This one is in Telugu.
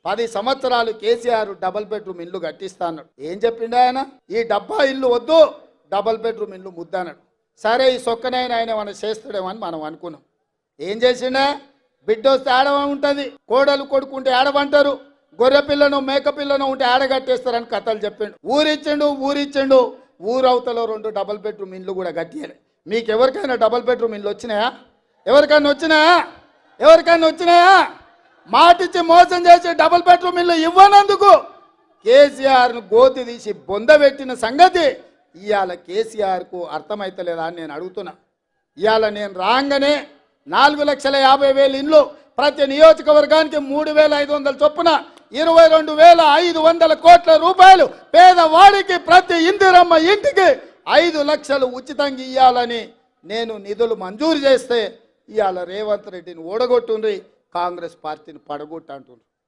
10 సంవత్సరాలు కేసీఆర్ డబుల్ బెడ్రూమ్ ఇల్లు కట్టిస్తా అన్నాడు. ఏం చెప్పిండు ఆయన? ఈ డబ్బా ఇల్లు వద్దు, డబుల్ బెడ్రూమ్ ఇల్లు ముద్దన్నాడు. సరే ఈ సొక్కనైనా ఆయన మనం చేస్తాడేమో అని మనం అనుకున్నాం. ఏం చేసిండా? బిడ్డ వస్తే ఆడవ ఉంటుంది, కోడలు కొడుకుంటే ఆడవంటారు, గొర్రె పిల్లను మేక పిల్లను ఉంటే ఆడగట్టేస్తారని కథలు చెప్పిండు. ఊరిచ్చిండు. ఊరవతలో 2 డబుల్ బెడ్రూమ్ ఇల్లు కూడా కట్టియాలి. మీకు ఎవరికైనా డబుల్ బెడ్రూమ్ ఇల్లు వచ్చినాయా? ఎవరికైనా వచ్చినాయా? మాటిచ్చి మోసం చేసి డబుల్ బెడ్రూమ్ ఇల్లు ఇవ్వనందుకు కేసీఆర్ను గోతి తీసి బొందబెట్టిన సంగతి ఇవాళ కేసీఆర్కు అర్థమైతలేదా అని నేను అడుగుతున్నా. ఇవాళ నేను రాగానే 4,50,000 ఇండ్లు, ప్రతి నియోజకవర్గానికి 3,500 చొప్పున 22,500 కోట్ల రూపాయలు పేదవాడికి ప్రతి ఇందిరమ్మ ఇంటికి 5 లక్షలు ఉచితంగా ఇవ్వాలని నేను నిధులు మంజూరు చేస్తే ఇవాళ రేవంత్ రెడ్డిని ఓడగొట్టుండ్రి, కాంగ్రెస్ పార్టీని పడగొట్టు అంటున్నారు.